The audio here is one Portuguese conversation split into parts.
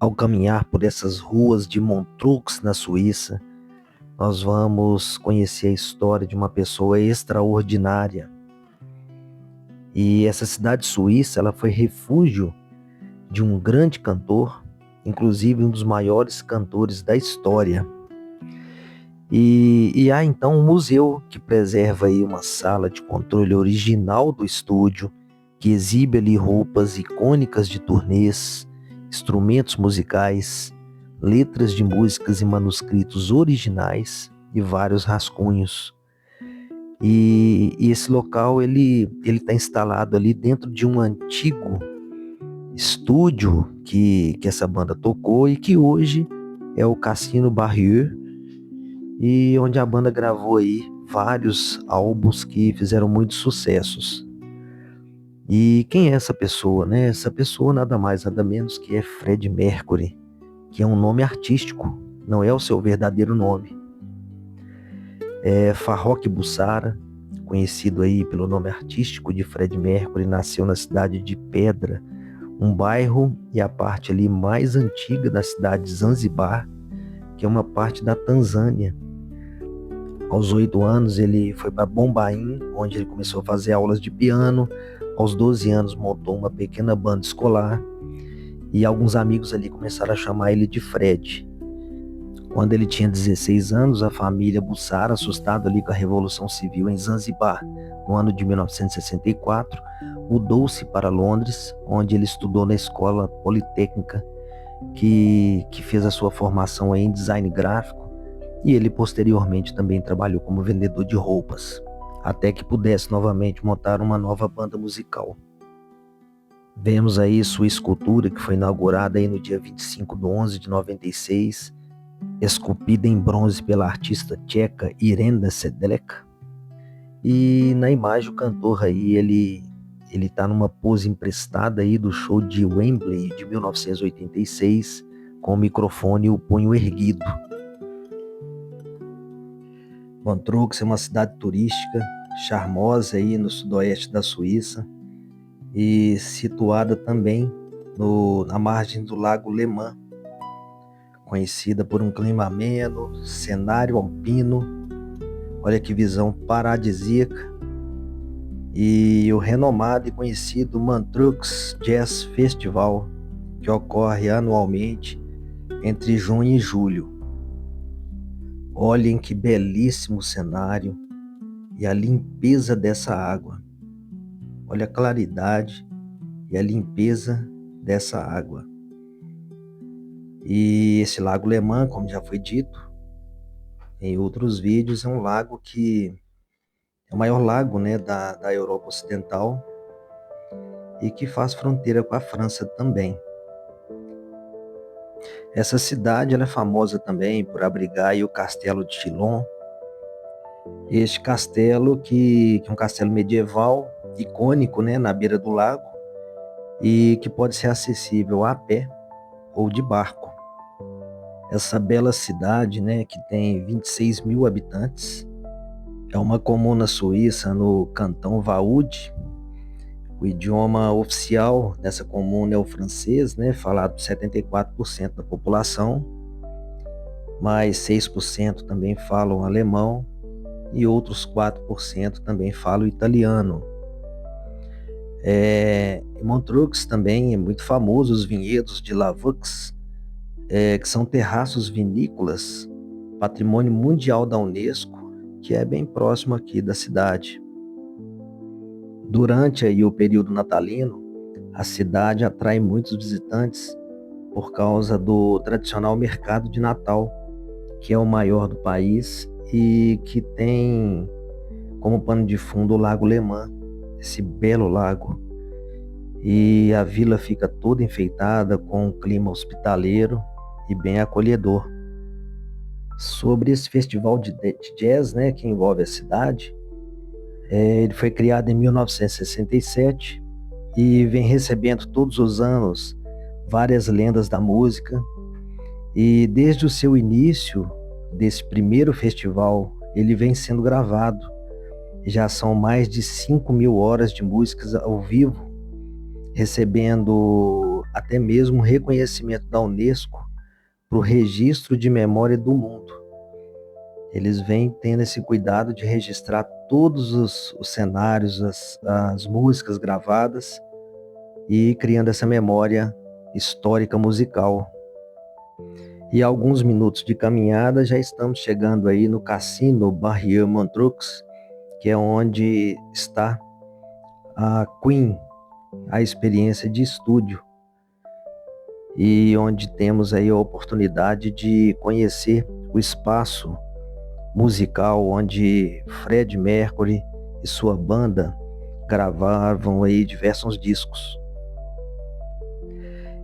Ao caminhar por essas ruas de Montreux, na Suíça, nós vamos conhecer a história de uma pessoa extraordinária. E essa cidade suíça, ela foi refúgio de um grande cantor, inclusive um dos maiores cantores da história. E há então um museu que preserva aí uma sala de controle original do estúdio, que exibe ali roupas icônicas de turnês, instrumentos musicais, letras de músicas e manuscritos originais e vários rascunhos. E esse local ele está instalado ali dentro de um antigo estúdio que essa banda tocou e que hoje é o Cassino Barrieux, e onde a banda gravou aí vários álbuns que fizeram muitos sucessos. E quem é essa pessoa, né? Essa pessoa nada mais, nada menos que é Freddie Mercury, que é um nome artístico, não é o seu verdadeiro nome. Farrokh Bulsara, conhecido aí pelo nome artístico de Freddie Mercury, nasceu na cidade de Pedra, um bairro e a parte ali mais antiga da cidade de Zanzibar, que é uma parte da Tanzânia. Aos 8 anos ele foi para Bombaim, onde ele começou a fazer aulas de piano. Aos 12 anos montou uma pequena banda escolar e alguns amigos ali começaram a chamar ele de Fred. Quando ele tinha 16 anos, a família Bulsara, assustada ali com a Revolução Civil em Zanzibar, no ano de 1964, mudou-se para Londres, onde ele estudou na Escola Politécnica, que fez a sua formação em design gráfico, e ele posteriormente também trabalhou como vendedor de roupas, até que pudesse novamente montar uma nova banda musical. Vemos aí sua escultura, que foi inaugurada aí no dia 25 de 11 de 96, esculpida em bronze pela artista tcheca Irena Sedlec. E na imagem o cantor aí, ele tá numa pose emprestada aí do show de Wembley de 1986, com o microfone e o punho erguido. Montreux é uma cidade turística, charmosa aí no sudoeste da Suíça e situada também na margem do lago Le Mans, conhecida por um clima ameno, cenário alpino, olha que visão paradisíaca, e o renomado e conhecido Montreux Jazz Festival, que ocorre anualmente entre junho e julho. Olhem que belíssimo cenário e a limpeza dessa água. Olha a claridade e a limpeza dessa água. E esse lago Le Mans, como já foi dito em outros vídeos, é um lago que é o maior lago, né, da Europa Ocidental e que faz fronteira com a França também. Essa cidade ela é famosa também por abrigar aí o Castelo de Chillon. Este castelo que é um castelo medieval, icônico, né, na beira do lago, e que pode ser acessível a pé ou de barco. Essa bela cidade, né, que tem 26 mil habitantes, é uma comuna suíça no cantão Vaud. O idioma oficial dessa comuna é o francês, né, falado por 74% da população, mas 6% também falam alemão e outros 4% também falam italiano. Montreux também é muito famoso os vinhedos de Lavaux, que são terraços vinícolas, patrimônio mundial da Unesco, que é bem próximo aqui da cidade. Durante aí o período natalino, a cidade atrai muitos visitantes por causa do tradicional mercado de Natal, que é o maior do país e que tem como pano de fundo o Lago Le Mans, esse belo lago. E a vila fica toda enfeitada com um clima hospitaleiro e bem acolhedor. Sobre esse festival de jazz, né, que envolve a cidade, ele foi criado em 1967 e vem recebendo todos os anos várias lendas da música. E desde o seu início desse primeiro festival, ele vem sendo gravado. Já são mais de 5.000 horas de músicas ao vivo, recebendo até mesmo reconhecimento da Unesco para o registro de memória do mundo. Eles vêm tendo esse cuidado de registrar todos os cenários, as músicas gravadas e criando essa memória histórica musical. E a alguns minutos de caminhada já estamos chegando aí no Cassino Barrier Montreux, que é onde está a Queen, a experiência de estúdio, e onde temos aí a oportunidade de conhecer o espaço musical onde Fred Mercury e sua banda gravavam aí diversos discos.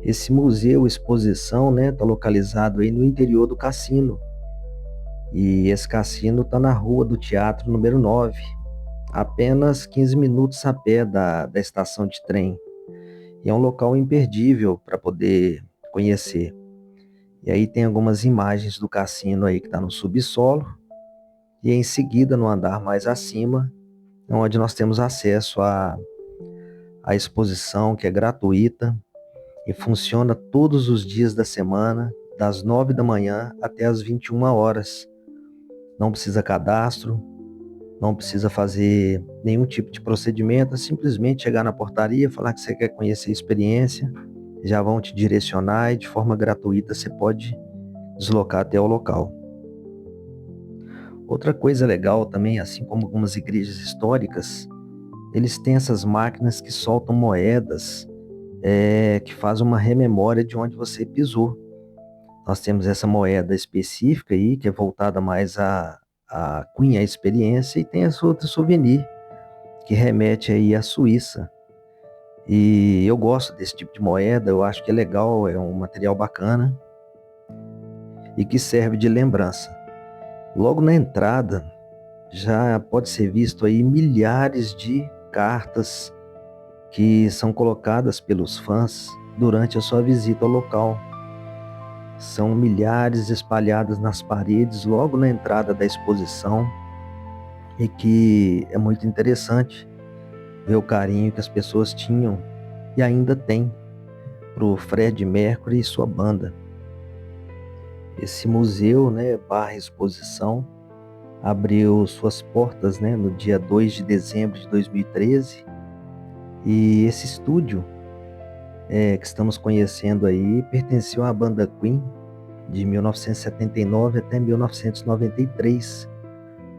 Esse museu, exposição, né, está localizado aí no interior do cassino. E esse cassino está na Rua do Teatro número 9, apenas 15 minutos a pé da estação de trem. E é um local imperdível para poder conhecer. E aí tem algumas imagens do cassino aí que está no subsolo. E em seguida, no andar mais acima, onde nós temos acesso à exposição, que é gratuita e funciona todos os dias da semana, das 9 da manhã até as 21 horas. Não precisa cadastro, não precisa fazer nenhum tipo de procedimento, é simplesmente chegar na portaria, falar que você quer conhecer a experiência, já vão te direcionar e de forma gratuita você pode deslocar até o local. Outra coisa legal também, assim como algumas igrejas históricas, eles têm essas máquinas que soltam moedas, que fazem uma rememória de onde você pisou. Nós temos essa moeda específica aí, que é voltada mais a Queen, a experiência, e tem essa outra souvenir, que remete aí à Suíça. E eu gosto desse tipo de moeda, eu acho que é legal, é um material bacana e que serve de lembrança. Logo na entrada, já pode ser visto aí milhares de cartas que são colocadas pelos fãs durante a sua visita ao local. São milhares espalhadas nas paredes logo na entrada da exposição, e que é muito interessante ver o carinho que as pessoas tinham e ainda têm para o Fred Mercury e sua banda. Esse museu, né, barra exposição, abriu suas portas, né, no dia 2 de dezembro de 2013, e esse estúdio que estamos conhecendo aí pertenceu à banda Queen de 1979 até 1993,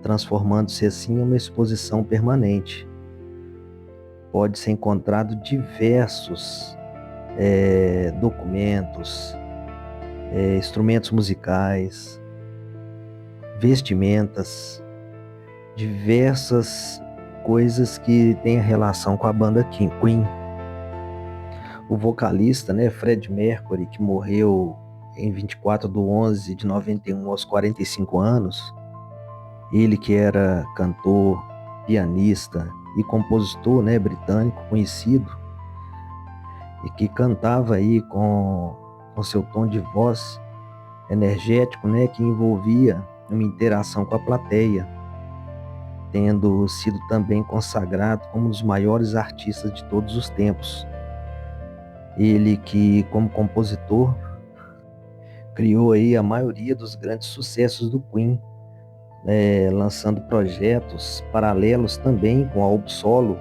transformando-se assim em uma exposição permanente. Pode ser encontrado diversos documentos, instrumentos musicais, vestimentas, diversas coisas que têm relação com a banda Queen. O vocalista, né, Fred Mercury, que morreu em 24 de 11 de 91 aos 45 anos, ele que era cantor, pianista e compositor, né, britânico conhecido, e que cantava aí com seu tom de voz energético, né, que envolvia uma interação com a plateia, tendo sido também consagrado como um dos maiores artistas de todos os tempos. Ele que, como compositor, criou aí a maioria dos grandes sucessos do Queen, lançando projetos paralelos também com álbum solo,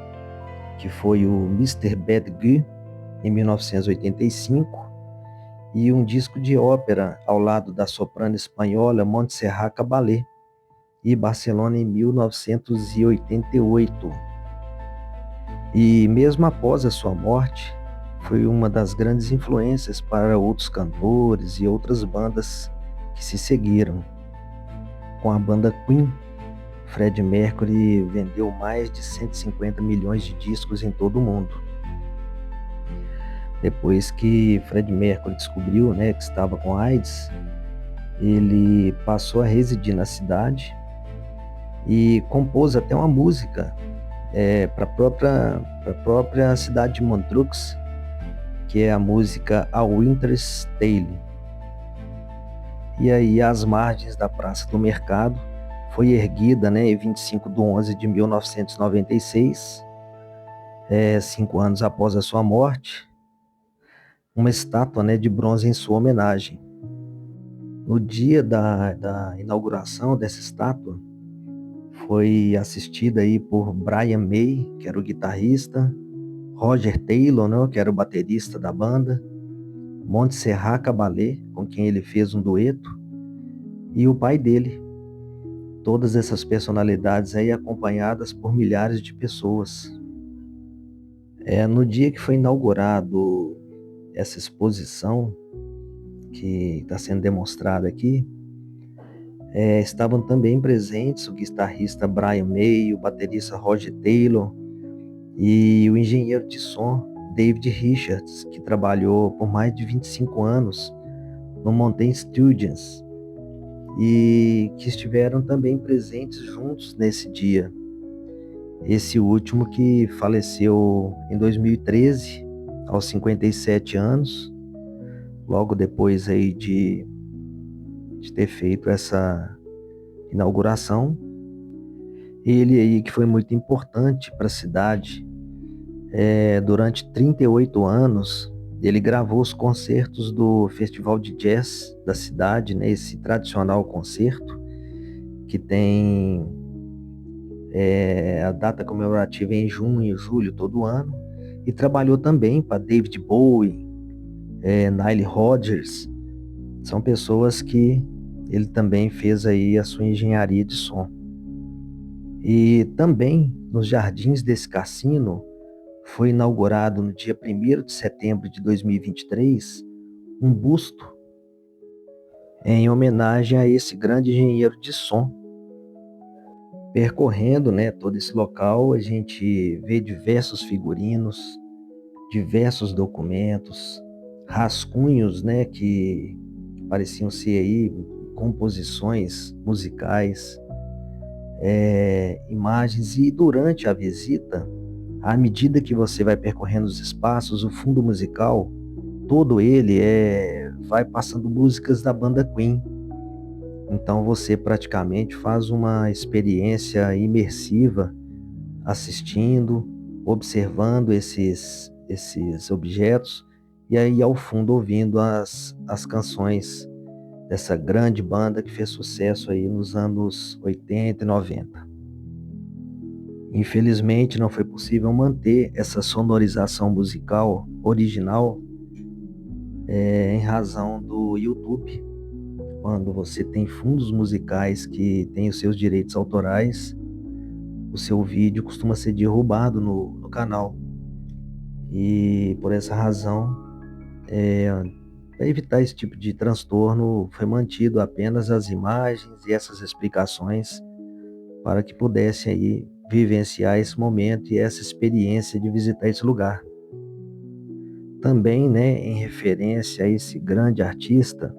que foi o Mr. Bad Guy, em 1985, e um disco de ópera ao lado da soprano espanhola Montserrat Caballé, e Barcelona em 1988. E mesmo após a sua morte, foi uma das grandes influências para outros cantores e outras bandas que se seguiram. Com a banda Queen, Fred Mercury vendeu mais de 150 milhões de discos em todo o mundo. Depois que Fred Mercury descobriu, né, que estava com AIDS, ele passou a residir na cidade e compôs até uma música para a própria cidade de Montreux, que é a música A Winter's Tale. E aí, às margens da Praça do Mercado, foi erguida, né, em 25 de 11 de 1996, 5 anos após a sua morte, uma estátua, né, de bronze em sua homenagem. No dia da inauguração dessa estátua, foi assistida aí por Brian May, que era o guitarrista, Roger Taylor, né, que era o baterista da banda, Montserrat Caballé, com quem ele fez um dueto, e o pai dele. Todas essas personalidades aí acompanhadas por milhares de pessoas. No dia que foi inaugurado essa exposição que está sendo demonstrada aqui, estavam também presentes o guitarrista Brian May, o baterista Roger Taylor e o engenheiro de som David Richards, que trabalhou por mais de 25 anos no Mountain Studios e que estiveram também presentes juntos nesse dia. Esse último que faleceu em 2013, aos 57 anos, logo depois aí de ter feito essa inauguração. Ele aí que foi muito importante para a cidade. Durante 38 anos, ele gravou os concertos do Festival de Jazz da cidade, né? Esse tradicional concerto que tem a data comemorativa em junho e julho todo ano. E trabalhou também para David Bowie, Nile Rodgers. São pessoas que ele também fez aí a sua engenharia de som. E também nos jardins desse cassino foi inaugurado no dia 1º de setembro de 2023 um busto em homenagem a esse grande engenheiro de som. Percorrendo, né, todo esse local, a gente vê diversos figurinos, diversos documentos, rascunhos, né, que pareciam ser aí composições musicais, imagens. E durante a visita, à medida que você vai percorrendo os espaços, o fundo musical, todo ele vai passando músicas da banda Queen. Então você praticamente faz uma experiência imersiva assistindo, observando esses objetos e aí ao fundo ouvindo as canções dessa grande banda que fez sucesso aí nos anos 80 e 90. Infelizmente não foi possível manter essa sonorização musical original em razão do YouTube. Quando você tem fundos musicais que têm os seus direitos autorais, o seu vídeo costuma ser derrubado no canal. E por essa razão, para evitar esse tipo de transtorno, foi mantido apenas as imagens e essas explicações para que pudessem aí vivenciar esse momento e essa experiência de visitar esse lugar. Também, né, em referência a esse grande artista,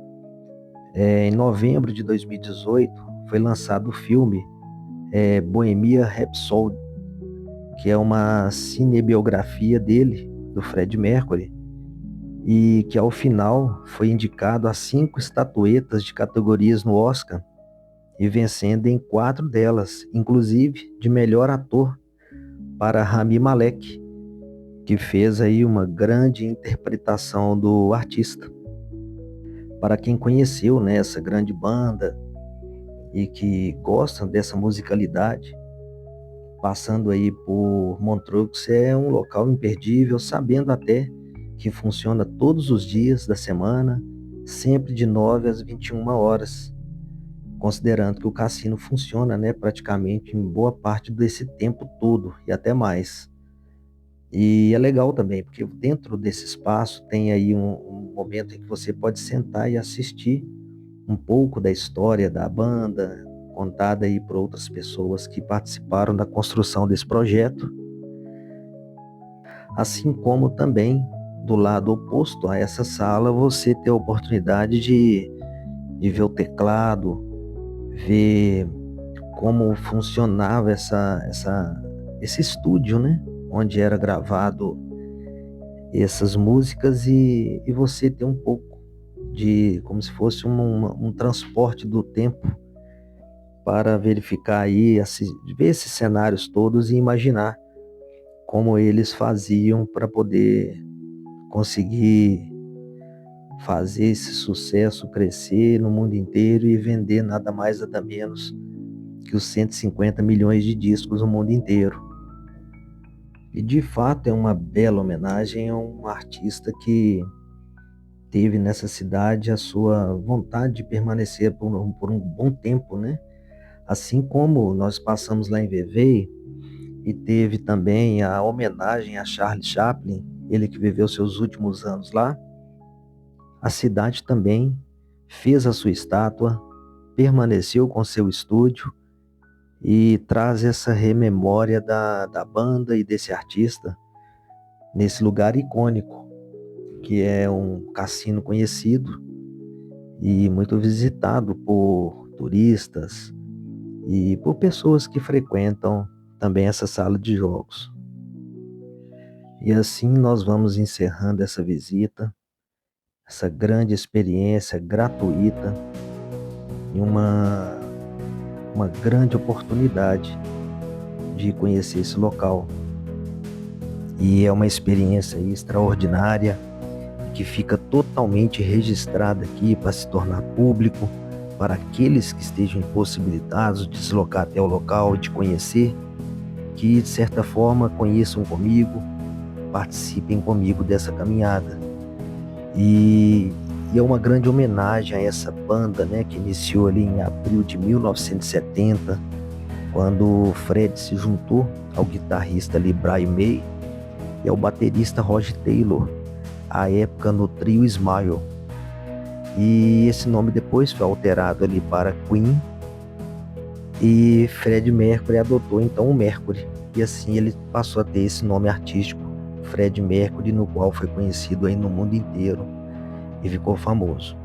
em novembro de 2018 foi lançado o filme Bohemian Rhapsody, que é uma cinebiografia dele, do Freddie Mercury, e que ao final foi indicado a 5 estatuetas de categorias no Oscar e vencendo em 4 delas, inclusive de melhor ator para Rami Malek, que fez aí uma grande interpretação do artista. Para quem conheceu, né, essa grande banda e que gosta dessa musicalidade, passando aí por Montreux é um local imperdível, sabendo até que funciona todos os dias da semana, sempre de 9 às 21 horas, considerando que o cassino funciona, né, praticamente em boa parte desse tempo todo e até mais. E é legal também, porque dentro desse espaço tem aí um momento em que você pode sentar e assistir um pouco da história da banda, contada aí por outras pessoas que participaram da construção desse projeto. Assim como também, do lado oposto a essa sala, você ter a oportunidade de ver o teclado, ver como funcionava esse estúdio, né? Onde era gravado essas músicas e você ter um pouco de, como se fosse um transporte do tempo para verificar aí, ver esses cenários todos e imaginar como eles faziam para poder conseguir fazer esse sucesso crescer no mundo inteiro e vender nada mais nada menos que os 150 milhões de discos no mundo inteiro. E de fato é uma bela homenagem a um artista que teve nessa cidade a sua vontade de permanecer por um bom tempo, né? Assim como nós passamos lá em Vevey e teve também a homenagem a Charles Chaplin, ele que viveu seus últimos anos lá, a cidade também fez a sua estátua, permaneceu com seu estúdio e traz essa rememória da banda e desse artista nesse lugar icônico, que é um cassino conhecido e muito visitado por turistas e por pessoas que frequentam também essa sala de jogos. E assim nós vamos encerrando essa visita, essa grande experiência gratuita e uma grande oportunidade de conhecer esse local. E é uma experiência extraordinária que fica totalmente registrada aqui para se tornar público, para aqueles que estejam impossibilitados de deslocar até o local, de conhecer, que de certa forma conheçam comigo, participem comigo dessa caminhada. E é uma grande homenagem a essa banda, né, que iniciou ali em abril de 1970, quando o Fred se juntou ao guitarrista ali Brian May e ao baterista Roger Taylor, à época no trio Smile. E esse nome depois foi alterado ali para Queen, e Fred Mercury adotou então o Mercury, e assim ele passou a ter esse nome artístico, Fred Mercury, no qual foi conhecido aí no mundo inteiro e ficou famoso.